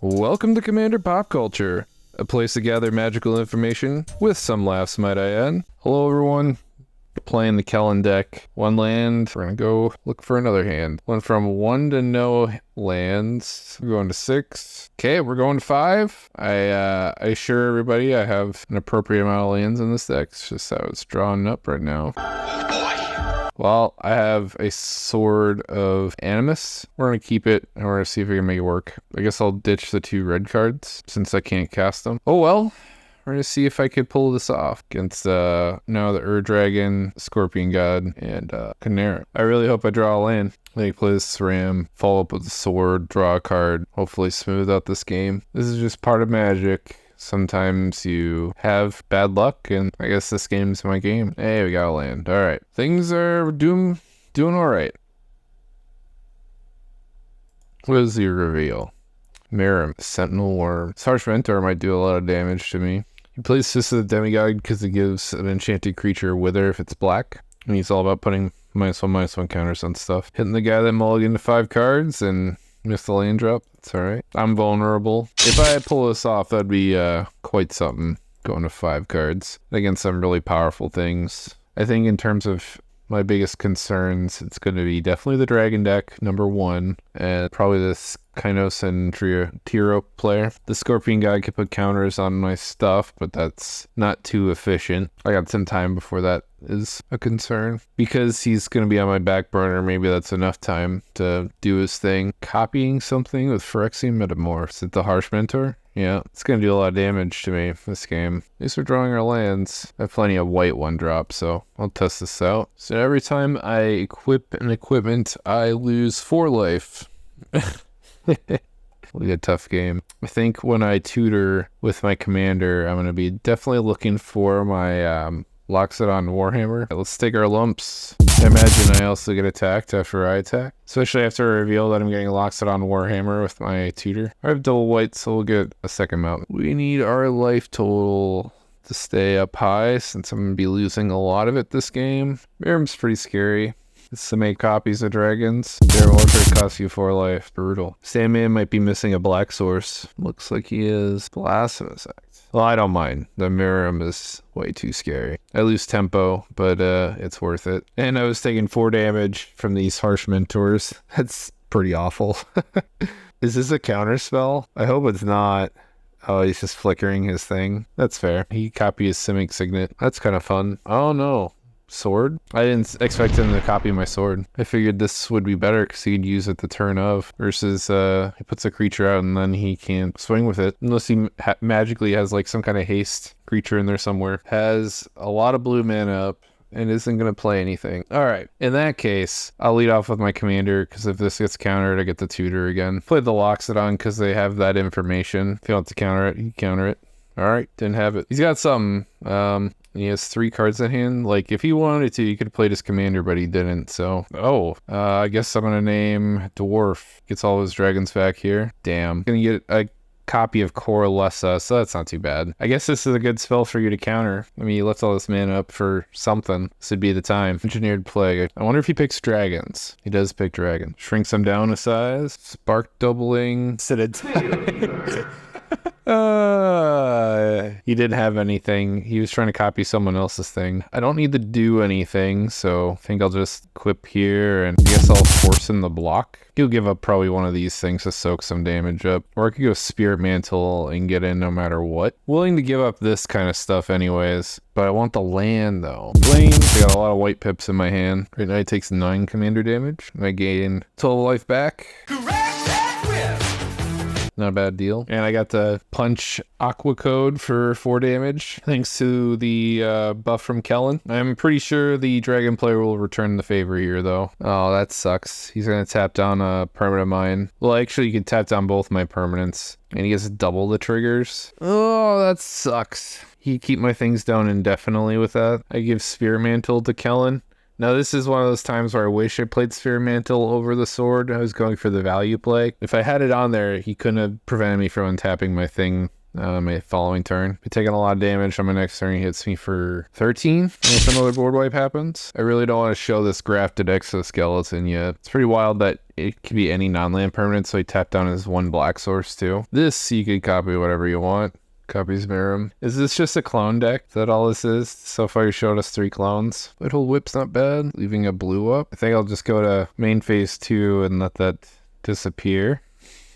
Welcome to Commander Pop Culture, a place to gather magical information with some laughs, might I add. Hello, everyone. Playing the Kellan deck. One land. We're gonna go look for another hand. Went from 1 to no lands. We're going to 6. Okay, we're going to 5. I assure everybody I have an appropriate amount of lands in this deck. It's just how it's drawn up right now. Well, I have a Sword of Animus. We're going to keep it, and we're going to see if we can make it work. I guess I'll ditch the 2 red cards, since I can't cast them. Oh well, we're going to see if I could pull this off against, now the Ur-Dragon, Scorpion God, and Kynaios. I really hope I draw a land. They play this Ram, follow up with the Sword, draw a card, hopefully smooth out this game. This is just part of Magic. Sometimes you have bad luck, and I guess this game's my game. Hey, we got a land. All right. Things are doing all right. What is the reveal? Miram, Sentinel Worm. This Harsh Mentor might do a lot of damage to me. He plays Fist of the Demigod because it gives an enchanted creature Wither if it's black. And he's all about putting -1/-1 counters on stuff. Hitting the guy that mulliganed to 5 cards and missed the land drop. It's alright. I'm vulnerable. If I pull this off, that'd be quite something. Going to 5 cards against some really powerful things. I think in terms of my biggest concerns, it's going to be definitely the Dragon deck, number 1, and probably this Kynaios and Tiro player. The Scorpion guy could put counters on my stuff, but that's not too efficient. I got some time before that is a concern. Because he's going to be on my back burner, maybe that's enough time to do his thing. Copying something with Phyrexian Metamorphs. Is it the Harsh Mentor? Yeah, it's going to do a lot of damage to me this game. At least we're drawing our lands. I have plenty of white 1-drop, so I'll test this out. So every time I equip an equipment, I lose 4 life. It'll be a tough game. I think when I tutor with my commander, I'm going to be definitely looking for my Loxodon Warhammer. Let's take our lumps. I imagine I also get attacked after I attack. Especially after I reveal that I'm getting a Loxodon Warhammer with my tutor. I have double white, so we'll get a second mount. We need our life total to stay up high since I'm going to be losing a lot of it this game. Miram's pretty scary. It's to make copies of dragons. Their warfare costs you 4 life. Brutal. Sandman might be missing a black source. Looks like he is. Blasphemous Act. Well, I don't mind. The Miram is way too scary. I lose tempo, but it's worth it. And I was taking 4 damage from these Harsh Mentors. That's pretty awful. Is this a counter spell? I hope it's not. Oh, he's just flickering his thing. That's fair. He copied his Simic Signet. That's kind of fun. Oh no. Sword? I didn't expect him to copy my sword. I figured this would be better because he could use it the turn of versus he puts a creature out and then he can't swing with it unless he magically has like some kind of haste creature in there somewhere. Has a lot of blue mana up and isn't going to play anything. Alright, in that case, I'll lead off with my commander because if this gets countered, I get the tutor again. Play the Loxodon because they have that information. If you want to counter it, you counter it. Alright, didn't have it. He's got something. He has 3 cards in hand. Like, if he wanted to, he could have played his commander, but he didn't, so... I guess I'm gonna name Dwarf. Gets all his dragons back here. Damn. Gonna get a copy of Coalesce, so that's not too bad. I guess this is a good spell for you to counter. I mean, you left all this mana up for something. This would be the time. Engineered Plague. I wonder if he picks dragons. He does pick dragons. Shrinks them down a size. Spark doubling. He didn't have anything. He was trying to copy someone else's thing. I don't need to do anything, so I think I'll just equip here, and I guess I'll force in the block. He'll give up probably one of these things to soak some damage up. Or I could go Spirit Mantle and get in no matter what. Willing to give up this kind of stuff anyways, but I want the land though. Flames, I got a lot of white pips in my hand. Right now he takes 9 commander damage. I gain 12 life back. Not a bad deal. And I got the Punch Aqua Code for 4 damage, thanks to the buff from Kellan. I'm pretty sure the Dragon player will return the favor here, though. Oh, that sucks. He's going to tap down a permanent of mine. Well, actually, you can tap down both my permanents, and he gets double the triggers. Oh, that sucks. He keep my things down indefinitely with that. I give Sphere Mantle to Kellan. Now, this is one of those times where I wish I played Sphere Mantle over the sword. I was going for the value play. If I had it on there, he couldn't have prevented me from untapping my thing my following turn. Be taking a lot of damage on my next turn. He hits me for 13. And if another board wipe happens, I really don't want to show this grafted exoskeleton yet. It's pretty wild that it could be any non-land permanent, so he tapped down his 1 black source too. This, you could copy whatever you want. Copies Miram. Is this just a clone deck? Is that all this is? So far you showed us 3 clones. Whittle Whip's not bad. Leaving a blue up. I think I'll just go to main phase 2 and let that disappear,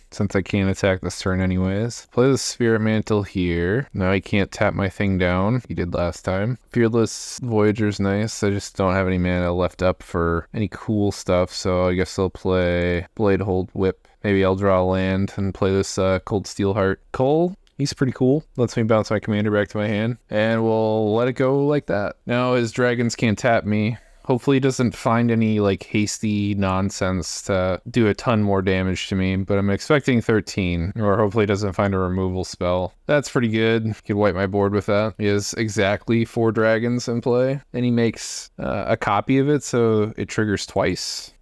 since I can't attack this turn anyways. Play the Spirit Mantle here. Now I can't tap my thing down. He did last time. Fearless Voyager's nice. I just don't have any mana left up for any cool stuff, so I guess I'll play Bladehold Whip. Maybe I'll draw a land and play this Cold Steelheart. Cole, he's pretty cool. Lets me bounce my commander back to my hand, and we'll let it go like that. Now his dragons can't tap me. Hopefully he doesn't find any like hasty nonsense to do a ton more damage to me, but I'm expecting 13, or hopefully he doesn't find a removal spell. That's pretty good. He could wipe my board with that. He has exactly 4 dragons in play, and he makes a copy of it so it triggers twice.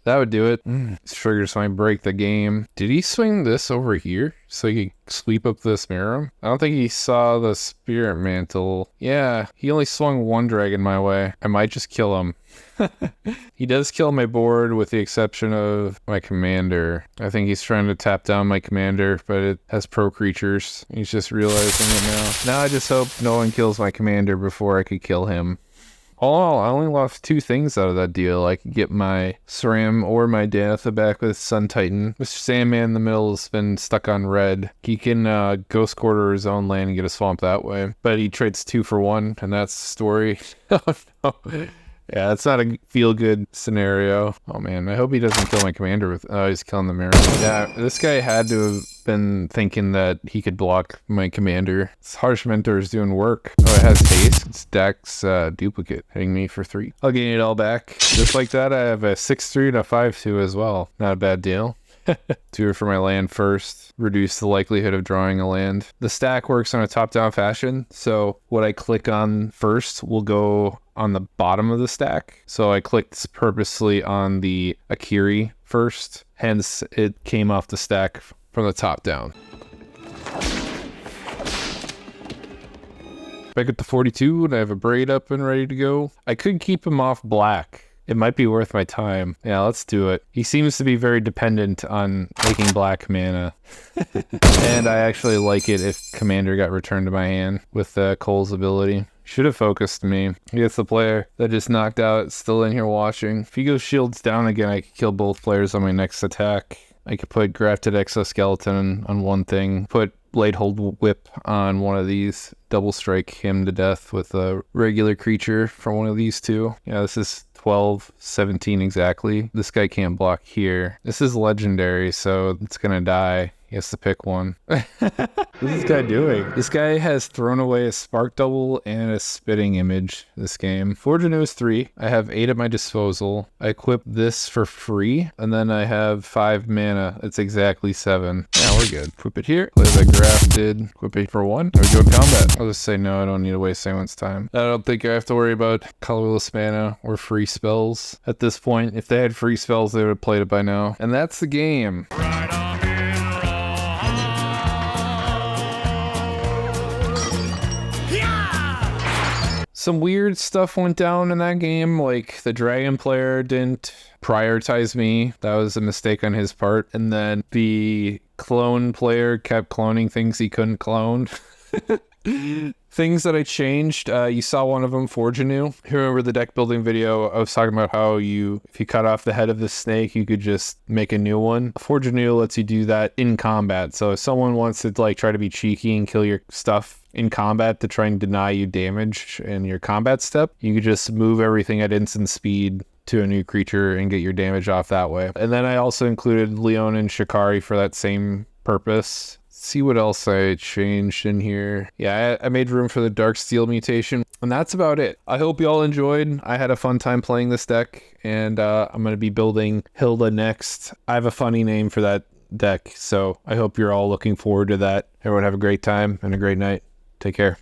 That would do it. This triggers might break the game. Did he swing this over here so he could sweep up this Miram? I don't think he saw the Spirit Mantle. Yeah, he only swung 1 dragon my way. I might just kill him. He does kill my board with the exception of my commander. I think he's trying to tap down my commander, but it has pro creatures. He's just realizing it now. Now I just hope no one kills my commander before I could kill him. Oh, I only lost 2 things out of that deal. I could get my SRAM or my Danitha back with Sun Titan. Mr. Sandman in the middle has been stuck on red. He can Ghost Quarter his own land and get a swamp that way. But he trades 2 for 1, and that's the story. Oh, no. Yeah, that's not a feel-good scenario. Oh, man. I hope he doesn't kill my commander with... Oh, he's killing the mirror. Yeah, this guy had to have been thinking that he could block my commander. This Harsh Mentor is doing work. Oh, it has haste. It's Dex duplicate, hitting me for 3. I'll gain it all back. Just like that, I have a 6-3 and a 5-2 as well. Not a bad deal. 2 for my land first. Reduce the likelihood of drawing a land. The stack works on a top-down fashion, so what I click on first will go on the bottom of the stack. So I clicked purposely on the Akiri first, hence it came off the stack from the top down. Back up to 42, and I have a Braid up and ready to go. I could keep him off black. It might be worth my time. Yeah, let's do it. He seems to be very dependent on making black mana. And I actually like it if Commander got returned to my hand with Cole's ability. Should have focused me. He gets the player that just knocked out, still in here watching. If he goes shields down again, I could kill both players on my next attack. I could put Grafted Exoskeleton on one thing, put Bladehold Whip on one of these, double strike him to death with a regular creature from one of these 2. Yeah, this is 12, 17 exactly. This guy can't block here. This is legendary, so it's gonna die. He has to pick one. What is this guy doing? This guy has thrown away a Spark Double and a Spitting Image this game. Forge Anew is 3. I have 8 at my disposal. I equip this for free, and then I have 5 mana. It's exactly 7. Yeah, we're good. Equip it here. Play the Grafted. Equip it for 1. There we go, combat. I'll just say no, I don't need to waste anyone's time. I don't think I have to worry about colorless mana or free spells at this point. If they had free spells, they would have played it by now. And that's the game. Right on. Some weird stuff went down in that game, like the dragon player didn't prioritize me. That was a mistake on his part. And then the clone player kept cloning things he couldn't clone. Things that I changed, you saw one of them, Forge Anew. You remember the deck building video? I was talking about how if you cut off the head of the snake, you could just make a new one. Forge Anew lets you do that in combat. So if someone wants to like try to be cheeky and kill your stuff in combat to try and deny you damage in your combat step, you could just move everything at instant speed to a new creature and get your damage off that way. And then I also included Leon and Shikari for that same purpose. See what else I changed in here. Yeah, I made room for the Darksteel mutation, and that's about it. I hope you all enjoyed. I had a fun time playing this deck, and I'm going to be building Hilda next. I have a funny name for that deck, so I hope you're all looking forward to that. Everyone have a great time and a great night. Take care.